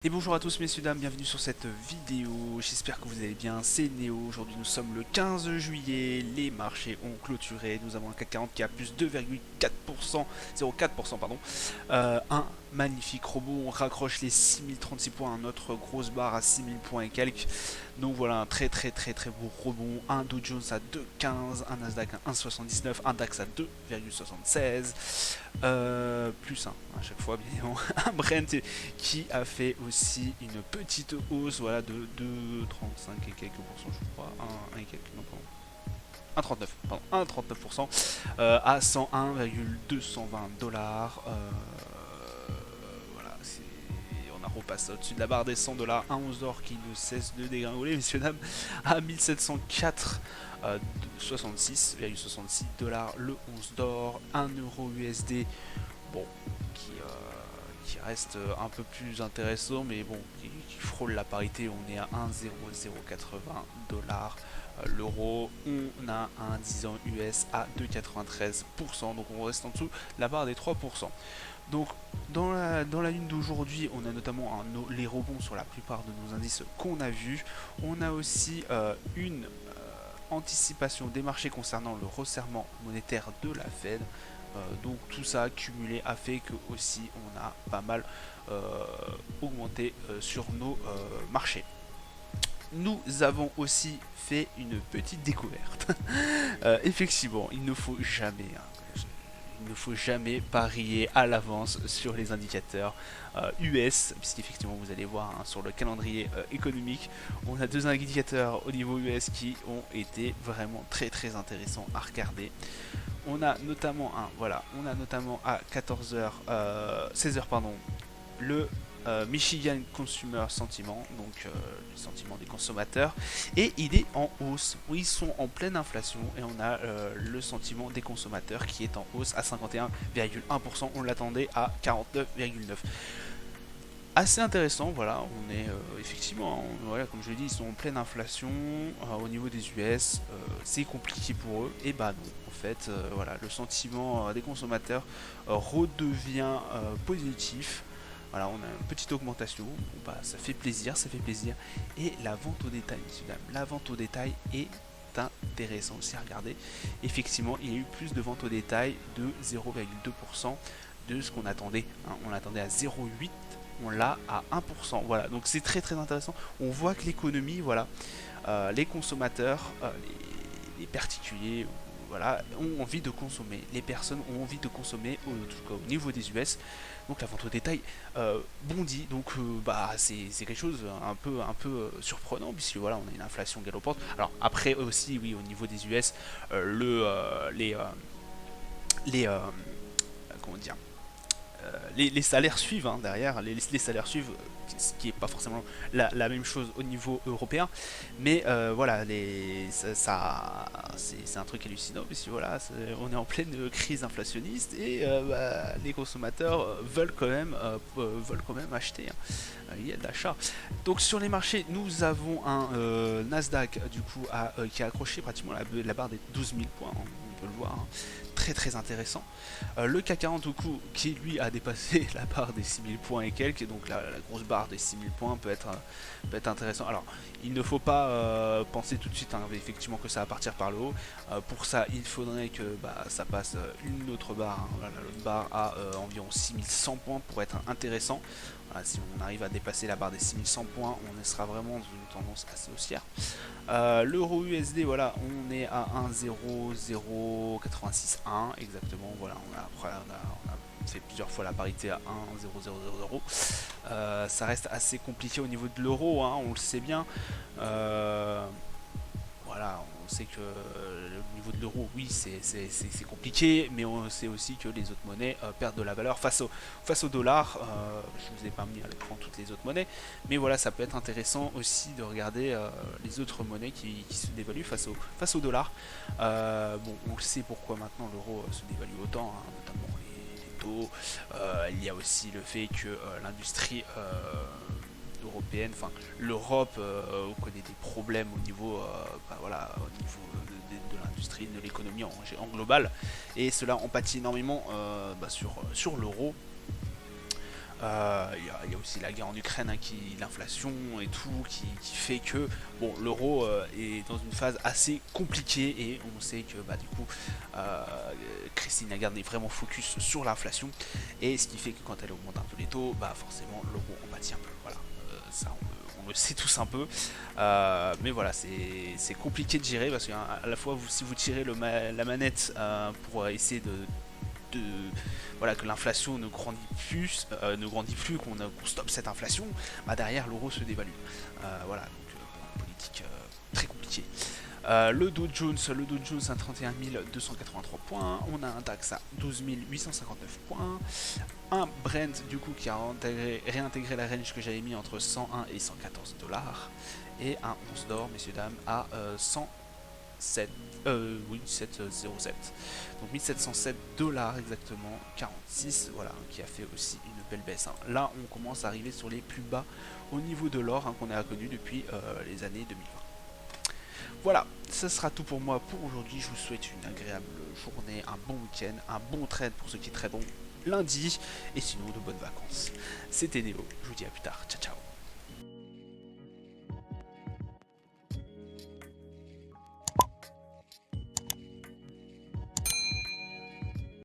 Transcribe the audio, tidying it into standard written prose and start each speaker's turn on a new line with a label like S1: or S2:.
S1: Et bonjour à tous messieurs dames, bienvenue sur cette vidéo, j'espère que vous allez bien, c'est Néo, aujourd'hui nous sommes le 15 juillet, les marchés ont clôturé, nous avons un CAC 40 qui a plus 2,4%, 0,4% pardon, un magnifique rebond, on raccroche les 6036 points, notre grosse barre à 6000 points et quelques, donc voilà un très beau rebond, un Dow Jones à 2,15, un Nasdaq à 1,79, un DAX à 2,76, plus à chaque fois bien évidemment, un Brent qui a fait aussi une petite hausse voilà, de 2,35 et quelques pourcents, je crois. 1 et quelques, non, pardon. 1,39, pardon, 1,39% à 101,220 dollars. Voilà, on a repassé au-dessus de la barre des 100 dollars. Un 11 d'or qui ne cesse de dégringoler, messieurs, dames, à 1704. 66,66 dollars le 11 d'or, 1 euro USD, bon, qui reste un peu plus intéressant, mais bon, qui frôle la parité. On est à 1,0080 dollars l'euro. On a un 10 ans US à 2,93%, donc on reste en dessous de la barre des 3%. Donc dans la ligne d'aujourd'hui, on a notamment les rebonds sur la plupart de nos indices qu'on a vus. On a aussi une anticipation des marchés concernant le resserrement monétaire de la Fed. Donc tout ça cumulé a fait que aussi on a pas mal augmenté sur nos marchés. Nous avons aussi fait une petite découverte. Effectivement, il ne faut jamais parier à l'avance sur les indicateurs US, puisqu'effectivement vous allez voir sur le calendrier économique, on a deux indicateurs au niveau US qui ont été vraiment très intéressants à regarder. On a notamment à 16h pardon, le Michigan Consumer Sentiment, donc le sentiment des consommateurs, et il est en hausse. Ils sont en pleine inflation et on a le sentiment des consommateurs qui est en hausse à 51,1%. On l'attendait à 49,9%. Assez intéressant, voilà, on est effectivement, voilà, comme je l'ai dit, ils sont en pleine inflation au niveau des US, c'est compliqué pour eux, et bah non, en fait, voilà, le sentiment des consommateurs redevient positif. Voilà, on a une petite augmentation, bon, bah, ça fait plaisir, et la vente au détail, messieurs, dames, la vente au détail est intéressant aussi à regarder. Effectivement, il y a eu plus de ventes au détail de 0,2% de ce qu'on attendait, hein. On l'attendait à 0,8, on l'a à 1%. Voilà, donc c'est très intéressant. On voit que l'économie, voilà, les consommateurs, les particuliers, voilà, ont envie de consommer. Les personnes ont envie de consommer au niveau des US. Donc la vente au détail bondit. Donc bah c'est quelque chose un peu surprenant, puisque voilà, on a une inflation galopante. Alors après aussi, oui, au niveau des US, les comment dire, les salaires suivent, hein, derrière, les salaires suivent, ce qui n'est pas forcément la même chose au niveau européen, mais voilà, c'est un truc hallucinant, parce que voilà, on est en pleine crise inflationniste et bah, les consommateurs veulent quand même acheter, hein. Il y a de l'achat. Donc sur les marchés, nous avons un Nasdaq du coup qui a accroché pratiquement la barre des 12 000 points, hein, on peut le voir, hein. Très intéressant. Le CAC 40 au coup qui lui a dépassé la barre des 6000 points et quelques, donc la grosse barre des 6000 points peut être intéressant. Alors il ne faut pas penser tout de suite, hein, effectivement, que ça va partir par le haut. Pour ça il faudrait que bah, ça passe une autre barre, hein, voilà, l'autre barre à environ 6100 points pour être intéressant. Voilà, si on arrive à dépasser la barre des 6100 points, on sera vraiment dans une tendance assez haussière. L'euro USD, voilà, on est à 1,00861 exactement. Voilà, on a fait plusieurs fois la parité à 1,0000. Ça reste assez compliqué au niveau de l'euro, hein, on le sait bien. Voilà, on sait que au niveau de l'euro, oui, c'est compliqué, mais on sait aussi que les autres monnaies perdent de la valeur face au dollar. Je ne vous ai pas mis à l'écran toutes les autres monnaies, mais voilà, ça peut être intéressant aussi de regarder les autres monnaies qui se dévaluent face au dollar. Bon, on le sait pourquoi maintenant l'euro se dévalue autant, hein, notamment les taux. Il y a aussi le fait que l'industrie européenne, enfin l'Europe connaît des problèmes au niveau, bah, voilà, au niveau de l'industrie, de l'économie en global, et cela en pâtit énormément bah, sur l'euro. Il y a aussi la guerre en Ukraine, hein, l'inflation et tout, qui fait que bon, l'euro est dans une phase assez compliquée et on sait que bah, du coup euh, Christine Lagarde est vraiment focus sur l'inflation et ce qui fait que quand elle augmente un peu les taux, bah forcément l'euro en pâtit un peu. Voilà, ça on le sait tous un peu, mais voilà, c'est compliqué de gérer parce qu'à la fois si vous tirez la manette pour essayer de voilà, que l'inflation ne grandit plus, qu'on stoppe cette inflation, bah derrière l'euro se dévalue. Voilà, donc politique très compliquée. Le Dow Jones à 31 283 points, on a un DAX à 12 859 points, un Brent du coup qui a réintégré la range que j'avais mis entre 101 et 114 dollars, et un 11 d'or, messieurs dames, à 107, oui, 707. Donc 1707 dollars exactement, 46, voilà, qui a fait aussi une belle baisse. Hein. Là, on commence à arriver sur les plus bas au niveau de l'or, hein, qu'on a connu depuis les années 2020. Voilà, ça sera tout pour moi pour aujourd'hui. Je vous souhaite une agréable journée, un bon week-end, un bon trade pour ceux qui traderont lundi, et sinon de bonnes vacances. C'était Néo, je vous dis à plus tard, ciao ciao.